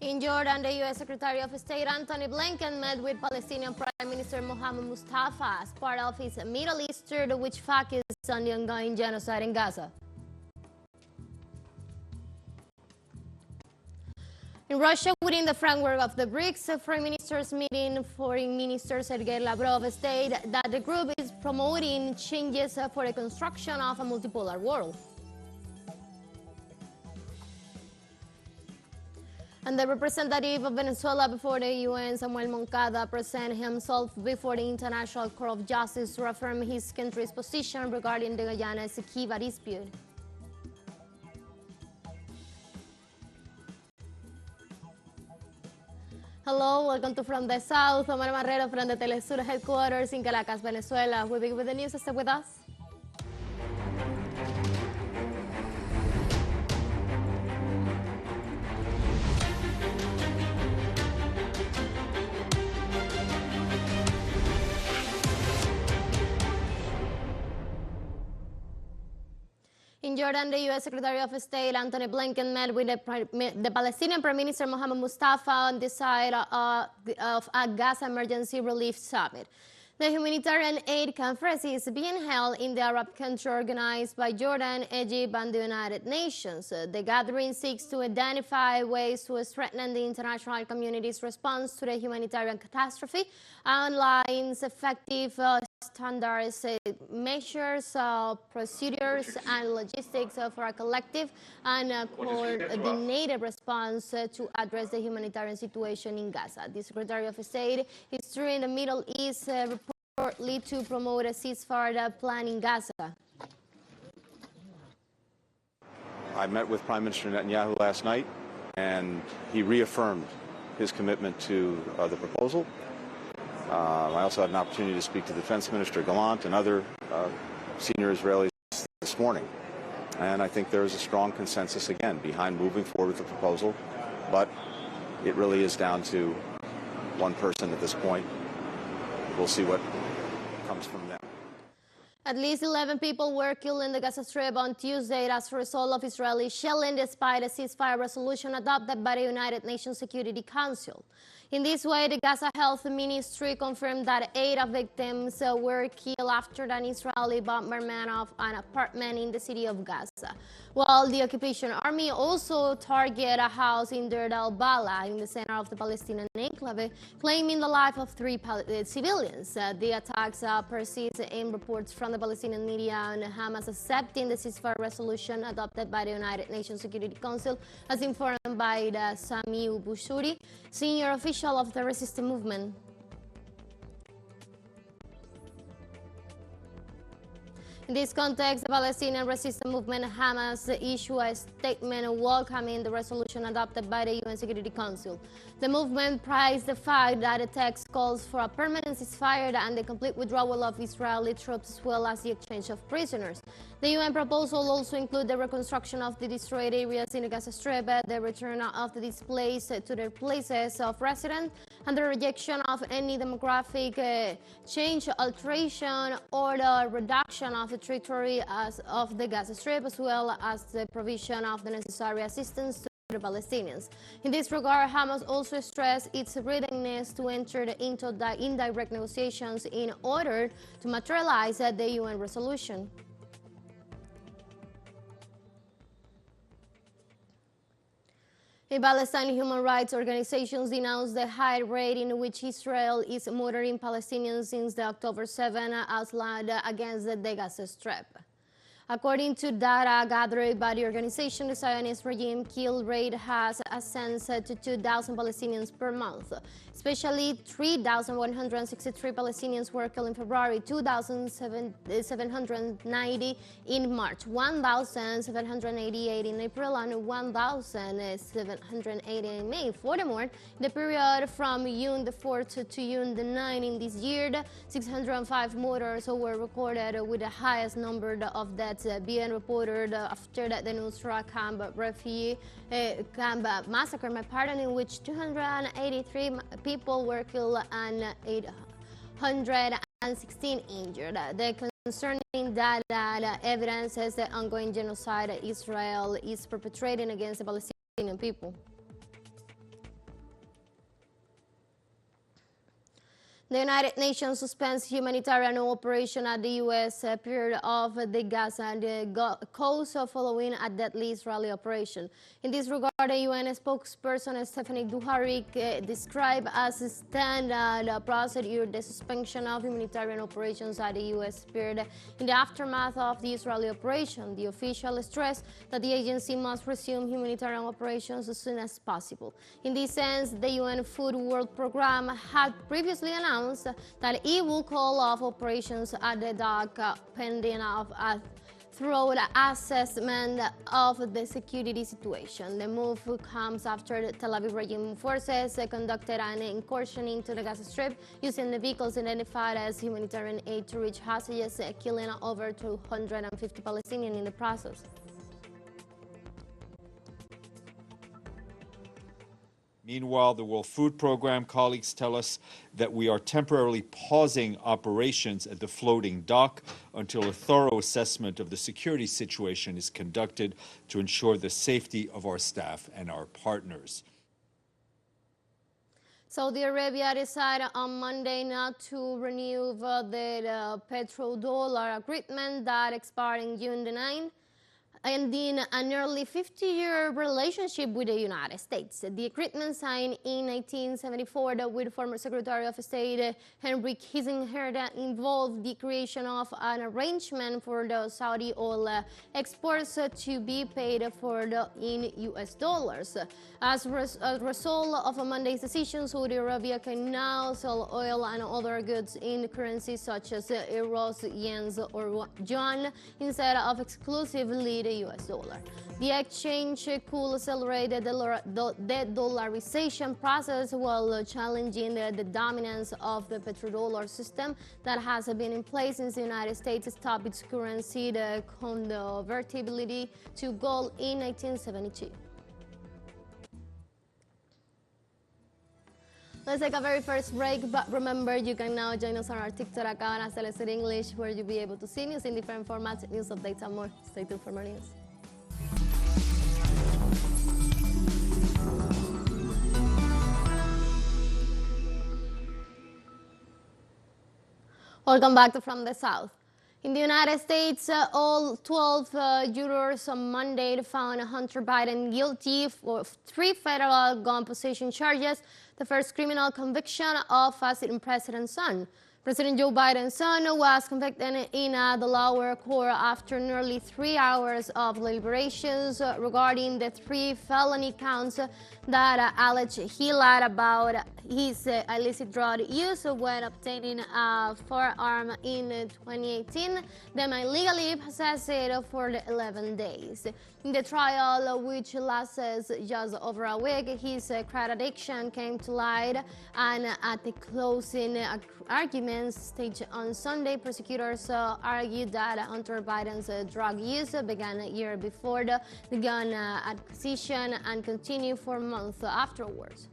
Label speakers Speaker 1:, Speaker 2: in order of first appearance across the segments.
Speaker 1: In Jordan, the U.S. Secretary of State Antony Blinken met with Palestinian Prime Minister Mohammed Mustafa as part of his Middle East tour, which focuses on the ongoing genocide in Gaza. In Russia, within the framework of the Brics Foreign Ministers meeting, Foreign Minister Sergei Lavrov stated that the group is promoting changes for the construction of a multipolar world. And the representative of Venezuela before the UN, Samuel Moncada, presented himself before the International Court of Justice to affirm his country's position regarding the Guayana Esequiba dispute. Hello, welcome to From the South. Omar Marrero from the teleSUR headquarters in Caracas, Venezuela. We begin with the news. Stay with us. In Jordan, the U.S. Secretary of State Antony Blinken met with the Palestinian Prime Minister Mohammed Mustafa on the side of a Gaza Emergency Relief Summit. The humanitarian aid conference is being held in the Arab country organized by Jordan, Egypt, and the United Nations. The gathering seeks to identify ways to strengthen the international community's response to the humanitarian catastrophe and outlines effective standards, measures, procedures, and logistics for a collective and coordinated response to address the humanitarian situation in Gaza. The Secretary of State is touring the Middle East reportedly to promote a ceasefire plan in Gaza.
Speaker 2: I met with Prime Minister Netanyahu last night, and he reaffirmed his commitment to the proposal. I also had an opportunity to speak to Defense Minister Gallant and other senior Israelis this morning. And I think there is a strong consensus, again, behind moving forward with the proposal. But it really is down to one person at this point. We'll see what comes from them.
Speaker 1: At least 11 people were killed in the Gaza Strip on Tuesday as a result of Israeli shelling, despite a ceasefire resolution adopted by the United Nations Security Council. In this way, the Gaza Health Ministry confirmed that 8 of victims were killed after an Israeli bombardment of an apartment in the city of Gaza, while the occupation army also targeted a house in Deir al-Balah in the center of the Palestinian enclave, claiming the life of 3 civilians. The attacks persist in reports from the Palestinian media and Hamas accepting the ceasefire resolution adopted by the United Nations Security Council, as informed by the Sami Bushuri, senior official of the resistance movement. In this context, the Palestinian resistance movement Hamas issued a statement welcoming the resolution adopted by the UN Security Council. The movement praised the fact that the text calls for a permanent ceasefire and the complete withdrawal of Israeli troops, as well as the exchange of prisoners. The UN proposal also includes the reconstruction of the destroyed areas in the Gaza Strip, the return of the displaced to their places of residence, and the rejection of any demographic change, alteration, or the reduction of the territory of the Gaza Strip, as well as the provision of the necessary assistance to the Palestinians. In this regard, Hamas also stressed its readiness to enter into the indirect negotiations in order to materialize the UN resolution. The Palestinian human rights organizations denounced the high rate in which Israel is murdering Palestinians since the October 7 onslaught against the Gaza Strip. According to data gathered by the organization, the Zionist regime kill rate has ascended to 2,000 Palestinians per month. Especially 3,163 Palestinians were killed in February, 2,790 in March, 1,788 in April, and 1,780 in May. Furthermore, in the period from June the 4th to June the 9th in this year, 605 murders were recorded, with the highest number of deaths being reported after the Nusra camp refugee camp massacre, in which 283 people were killed and 816 injured. The concerning data evidences the ongoing genocide Israel is perpetrating against the Palestinian people. The United Nations suspends humanitarian operation at the U.S. period of the Gaza and the coast following a deadly Israeli operation. In this regard, the UN spokesperson Stephanie Dujarric described as a standard procedure the suspension of humanitarian operations at the U.S. period in the aftermath of the Israeli operation. The official stressed that the agency must resume humanitarian operations as soon as possible. In this sense, the UN Food World Programme had previously announced that it will call off operations at the dock pending a thorough assessment of the security situation. The move comes after the Tel Aviv regime forces conducted an incursion into the Gaza Strip using the vehicles identified as humanitarian aid to reach hostages, killing over 250 Palestinians in the process.
Speaker 3: Meanwhile, the World Food Programme colleagues tell us that we are temporarily pausing operations at the floating dock until a thorough assessment of the security situation is conducted to ensure the safety of our staff and our partners.
Speaker 1: Saudi Arabia decided on Monday not to renew the petrodollar agreement that expired in June the 9th. Ending a nearly 50-year relationship with the United States. The agreement signed in 1974 with former Secretary of State Henry Kissinger involved the creation of an arrangement for the Saudi oil exports to be paid for in U.S. dollars. As a result of Monday's decision, Saudi Arabia can now sell oil and other goods in currencies such as euros, yens, or yuan instead of exclusively the U.S. dollar. The exchange could accelerate the dollarization process while challenging the dominance of the petrodollar system that has been in place since the United States stopped its currency, the convertibility to gold in 1972. Let's take a very first break, but remember you can now join us on our TikTok account at teleSUR English, where you'll be able to see news in different formats, news updates, and more. Stay tuned for more news. Welcome back to From the South. In the United States, all 12 jurors on Monday found Hunter Biden guilty for 3 federal gun possession charges, the first criminal conviction of a sitting president's son. President Joe Biden's son was convicted in the lower court after nearly 3 hours of deliberations regarding the 3 felony counts that allege he lied about his illicit drug use when obtaining a firearm in 2018, then illegally possessed it for 11 days. In the trial, which lasted just over a week, his crack addiction came to light, and at the closing arguments staged on Sunday, prosecutors argued that Hunter Biden's drug use began a year before the gun acquisition and continued for months afterwards.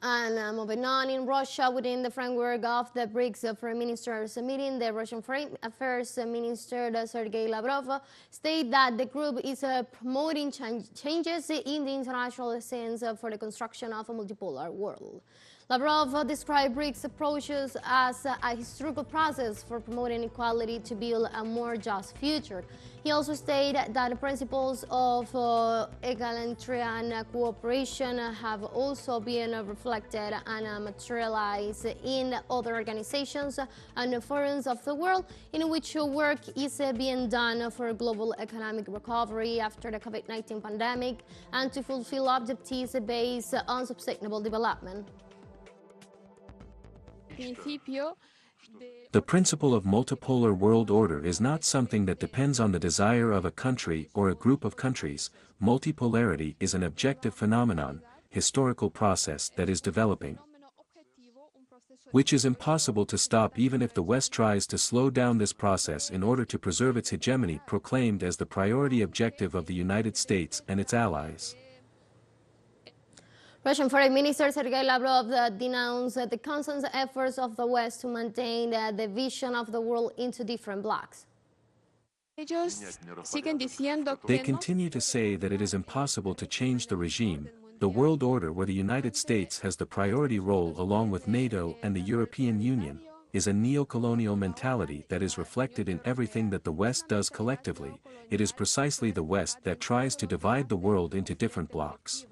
Speaker 1: And moving on, in Russia, within the framework of the Brics Foreign Ministers meeting, the Russian Foreign Affairs Minister Sergei Lavrov stated that the group is promoting changes in the international sense for the construction of a multipolar world. Lavrov described Brics' approaches as a historical process for promoting equality to build a more just future. He also stated that the principles of egalitarian cooperation have also been reflected and materialized in other organizations and forums of the world in which work is being done for global economic recovery after the COVID-19 pandemic and to fulfill objectives based on sustainable development.
Speaker 4: The principle of multipolar world order is not something that depends on the desire of a country or a group of countries. Multipolarity is an objective phenomenon, historical process that is developing, which is impossible to stop even if the West tries to slow down this process in order to preserve its hegemony, proclaimed as the priority objective of the United States and its allies.
Speaker 1: Russian Foreign Minister Sergei Lavrov denounced the constant efforts of the West to maintain the division of the world into different blocs.
Speaker 4: They continue to say that it is impossible to change the regime, the world order where the United States has the priority role along with NATO and the European Union, is a neo-colonial mentality that is reflected in everything that the West does collectively. It is precisely the West that tries to divide the world into different blocks.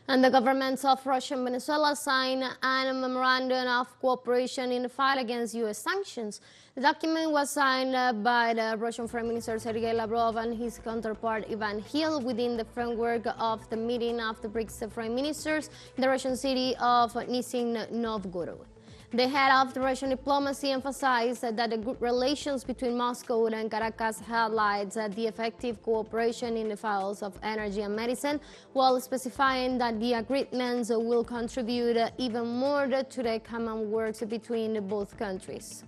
Speaker 1: And the governments of Russia and Venezuela signed a memorandum of cooperation in the fight against U.S. sanctions. The document was signed by the Russian Foreign Minister Sergei Lavrov and his counterpart Ivan Hill within the framework of the meeting of the Brics foreign ministers in the Russian city of Nizhny Novgorod. The head of the Russian diplomacy emphasized that the good relations between Moscow and Caracas highlights the effective cooperation in the fields of energy and medicine, while specifying that the agreements will contribute even more to the common works between both countries.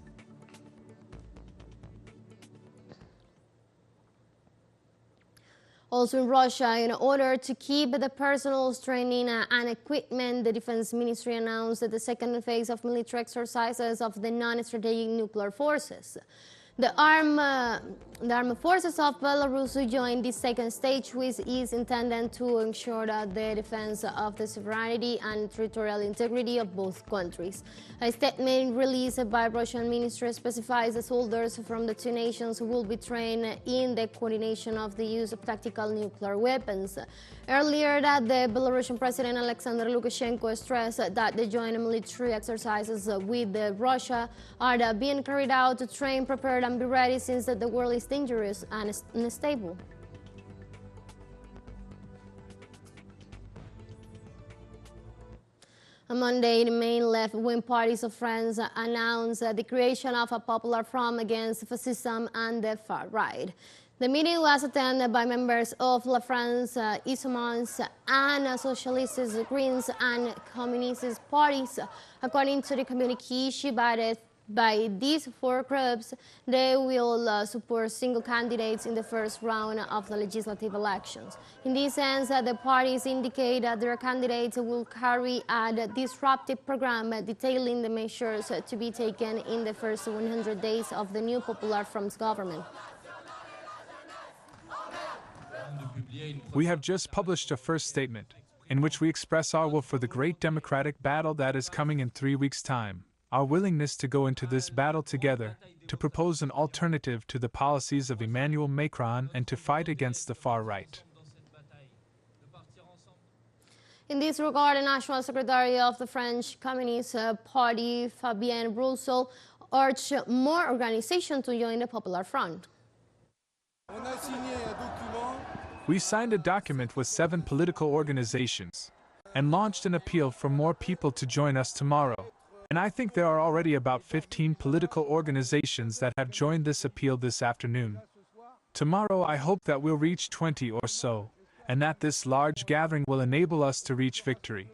Speaker 1: Also in Russia, in order to keep the personnel training and equipment, the Defense Ministry announced that the second phase of military exercises of the non-strategic nuclear forces. The armed forces of Belarus joined this second stage, which is intended to ensure the defense of the sovereignty and territorial integrity of both countries. A statement released by Russian ministry specifies the soldiers from the two nations will be trained in the coordination of the use of tactical nuclear weapons. Earlier, the Belarusian President Alexander Lukashenko stressed that the joint military exercises with Russia are being carried out to train, prepare, and be ready, since the world is dangerous and unstable. On Monday, the main left-wing parties of France announced the creation of a popular front against fascism and the far right. The meeting was attended by members of La France Insoumise and Socialists, Greens, and Communist parties. According to the communique issued by these four groups, they will support single candidates in the first round of the legislative elections. In this sense, the parties indicate that their candidates will carry a disruptive program detailing the measures to be taken in the first 100 days of the new Popular Front's government.
Speaker 5: We have just published a first statement, in which we express our will for the great democratic battle that is coming in 3 weeks' time, our willingness to go into this battle together, to propose an alternative to the policies of Emmanuel Macron, and to fight against the far right.
Speaker 1: In this regard, the National Secretary of the French Communist Party, Fabien Roussel, urged more organizations to join the Popular Front.
Speaker 5: We signed a document with 7 political organizations and launched an appeal for more people to join us tomorrow. And I think there are already about 15 political organizations that have joined this appeal this afternoon. Tomorrow I hope that we'll reach 20 or so, and that this large gathering will enable us to reach victory.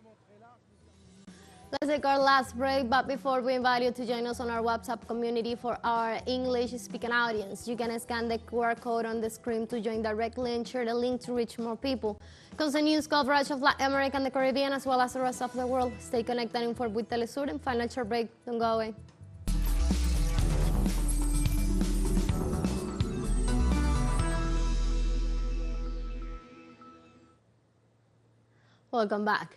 Speaker 1: Let's take our last break, but before we invite you to join us on our WhatsApp community for our English-speaking audience, you can scan the QR code on the screen to join directly and share the link to reach more people. Constant news coverage of Latin America and the Caribbean, as well as the rest of the world. Stay connected and informed with teleSUR, and final short break. Don't go away. Welcome back.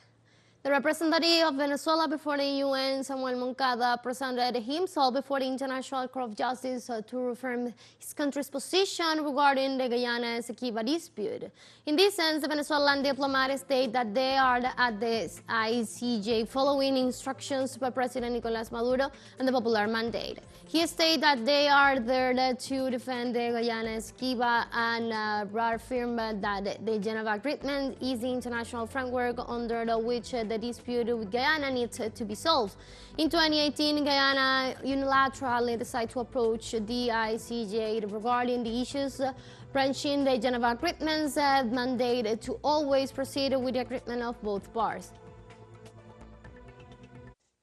Speaker 1: The representative of Venezuela before the UN, Samuel Moncada, presented himself before the International Court of Justice to reaffirm his country's position regarding the Guayana Esequiba dispute. In this sense, the Venezuelan diplomat stated that they are at the ICJ following instructions by President Nicolás Maduro and the popular mandate. He stated that they are there to defend the Guayana Esequiba and reaffirm that the Geneva Agreement is the international framework under which the dispute with Guyana needs to be solved. In 2018, Guyana unilaterally decided to approach the ICJ regarding the issues branching the Geneva Agreement's mandate to always proceed with the agreement of both parties.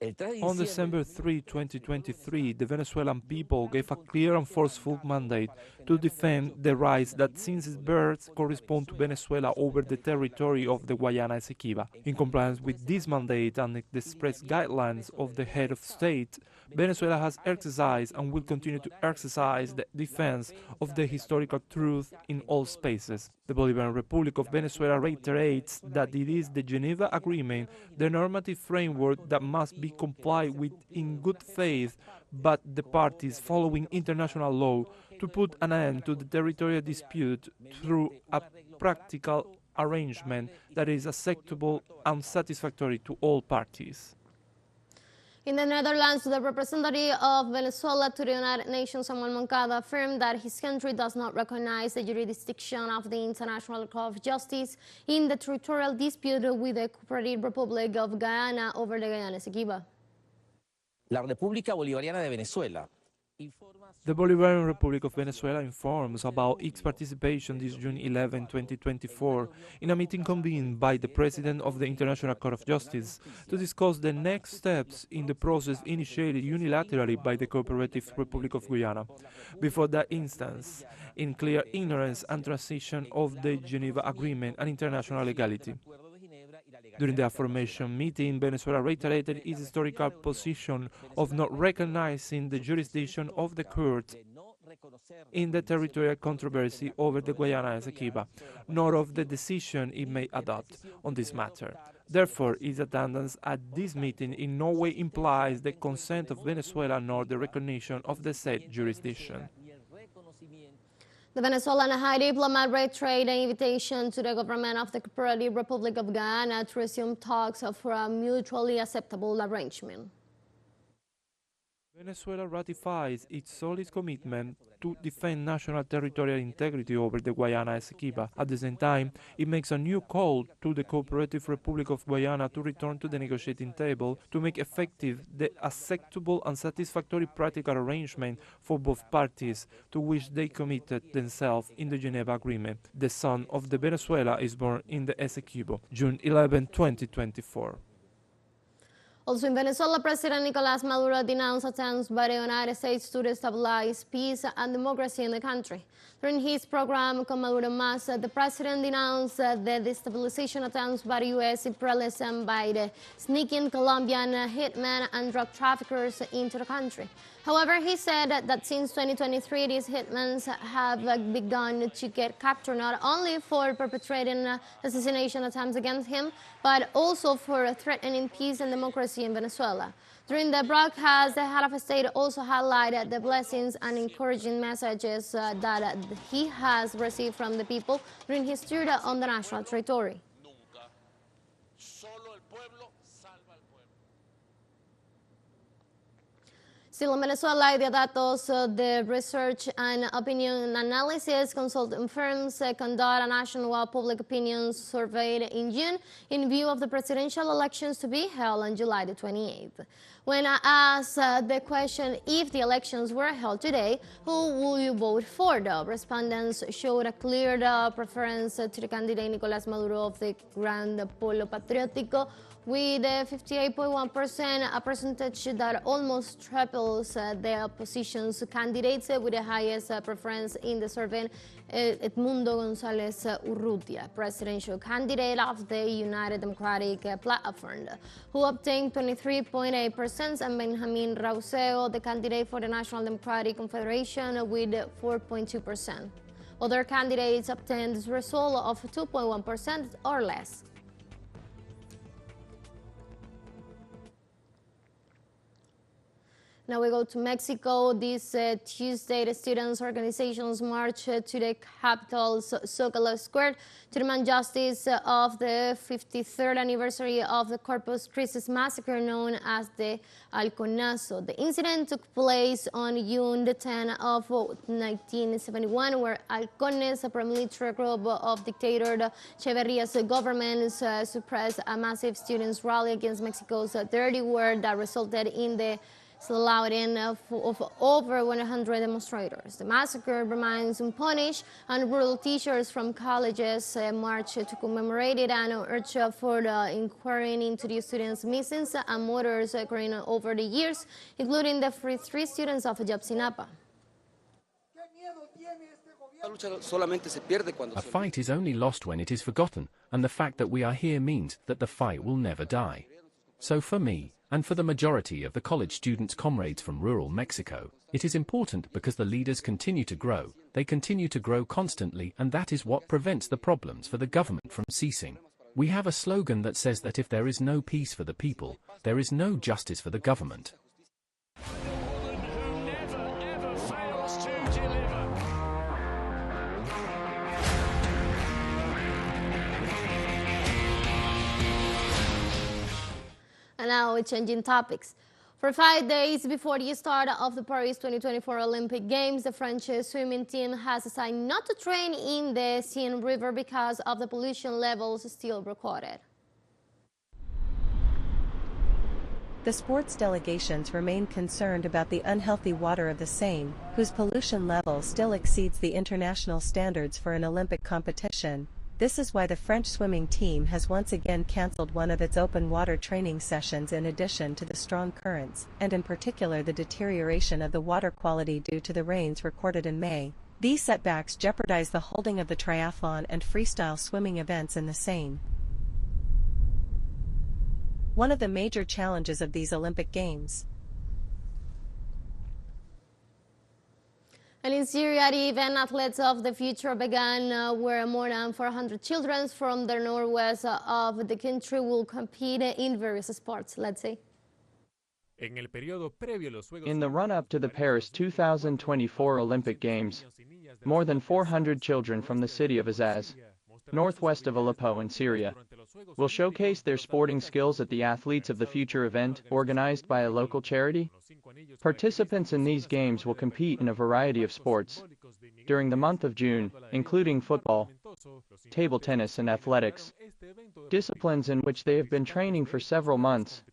Speaker 6: On December 3, 2023, the Venezuelan people gave a clear and forceful mandate to defend the rights that since its birth correspond to Venezuela over the territory of the Guayana Esequiba. In compliance with this mandate and the express guidelines of the head of state, Venezuela has exercised and will continue to exercise the defense of the historical truth in all spaces. The Bolivarian Republic of Venezuela reiterates that it is the Geneva Agreement, the normative framework that must be complied with in good faith, but the parties following international law to put an end to the territorial dispute through a practical arrangement that is acceptable and satisfactory to all parties.
Speaker 1: In the Netherlands, the representative of Venezuela to the United Nations, Samuel Moncada, affirmed that his country does not recognize the jurisdiction of the International Court of Justice in the territorial dispute with the Cooperative Republic of Guyana over the Guayana Esequiba.
Speaker 7: La República Bolivariana de Venezuela.
Speaker 6: The Bolivarian Republic of Venezuela informs about its participation this June 11, 2024, in a meeting convened by the President of the International Court of Justice to discuss the next steps in the process initiated unilaterally by the Cooperative Republic of Guyana. Before that instance, in clear ignorance and transition of the Geneva Agreement and international legality. During the aforementioned meeting, Venezuela reiterated its historical position of not recognizing the jurisdiction of the court in the territorial controversy over the Guayana Esequiba, nor of the decision it may adopt on this matter. Therefore, its attendance at this meeting in no way implies the consent of Venezuela nor the recognition of the said jurisdiction.
Speaker 1: The Venezuelan high diplomat reiterated an invitation to the government of the Cooperative Republic of Guyana to resume talks for a mutually acceptable arrangement.
Speaker 6: Venezuela ratifies its solid commitment to defend national territorial integrity over the Guayana Esequiba. At the same time, it makes a new call to the Cooperative Republic of Guyana to return to the negotiating table to make effective the acceptable and satisfactory practical arrangement for both parties to which they committed themselves in the Geneva Agreement. The son of the Venezuela is born in the Esequibo, June 11, 2024.
Speaker 1: Also in Venezuela, President Nicolás Maduro denounced attempts by the United States to destabilize peace and democracy in the country. During his program, Con Maduro Más, the president denounced the destabilization attempts by the U.S. imperialism by the sneaking Colombian hitmen and drug traffickers into the country. However, he said that since 2023, these hitmen have begun to get captured not only for perpetrating assassination attempts against him, but also for threatening peace and democracy in Venezuela. During the broadcast, the head of state also highlighted the blessings and encouraging messages that he has received from the people during his tour on the national territory. Still in Venezuela, the datos the research and opinion analysis consulting firms conduct a nationwide public opinion survey in June in view of the presidential elections to be held on July the 28th. When I asked the question if the elections were held today, who will you vote for? The respondents showed a clear preference to the candidate Nicolás Maduro of the Gran Polo Patriótico, with 58.1%, a percentage that almost triples the opposition's candidates, with the highest preference in the survey, Edmundo González Urrutia, presidential candidate of the United Democratic Platform, who obtained 23.8%, and Benjamin Rauseo, the candidate for the National Democratic Confederation, with 4.2%. Other candidates obtained this result of 2.1% or less. Now we go to Mexico. This Tuesday, the students' organizations marched to the capital's Zócalo Square to demand justice of the 53rd anniversary of the Corpus Christi massacre known as the Halconazo. The incident took place on June the 10th of 1971, where Halcones, a paramilitary group of dictator Echeverria's government, suppressed a massive students' rally against Mexico's dirty war that resulted in the slaughtering of over 100 demonstrators. The massacre remains unpunished, and rural teachers from colleges marched to commemorate it and urge for the inquiry into the students' missing and murders occurring over the years, including the three students of Ayotzinapa.
Speaker 8: A fight is only lost when it is forgotten, and the fact that we are here means that the fight will never die. So for me, and for the majority of the college students' comrades from rural Mexico, it is important because the leaders continue to grow, they continue to grow constantly, and that is what prevents the problems for the government from ceasing. We have a slogan that says that if there is no peace for the people, there is no justice for the government.
Speaker 1: And now we're changing topics. For 5 days before the start of the Paris 2024 Olympic Games, the French swimming team has decided not to train in the Seine River because of the pollution levels still recorded.
Speaker 9: The sports delegations remain concerned about the unhealthy water of the Seine, whose pollution level still exceeds the international standards for an Olympic competition. This is why the French swimming team has once again cancelled one of its open water training sessions in addition to the strong currents, and in particular the deterioration of the water quality due to the rains recorded in May. These setbacks jeopardize the holding of the triathlon and freestyle swimming events in the Seine. One of the major challenges of these Olympic Games.
Speaker 1: And in Syria, the event Athletes of the Future began where more than 400 children from the northwest of the country will compete in various sports. Let's see.
Speaker 10: In the run-up to the Paris 2024 Olympic Games, more than 400 children from the city of Azaz, northwest of Aleppo in Syria, will showcase their sporting skills at the Athletes of the Future event organized by a local charity. Participants in these games will compete in a variety of sports during the month of June, including football, table tennis and athletics, disciplines in which they have been training for several months.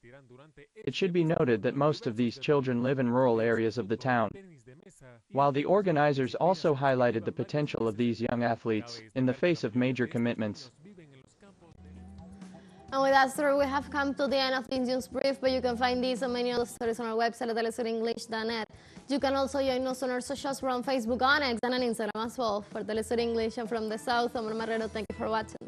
Speaker 10: It should be noted that most of these children live in rural areas of the town, while the organizers also highlighted the potential of these young athletes in the face of major commitments.
Speaker 1: And with that story, we have come to the end of the news brief, but you can find these and many other stories on our website at telesurenglish.net. You can also join us on our socials. We're on Facebook, on X, and on Instagram as well. For TeleSUR English and from the South, I'm Marrero. Thank you for watching.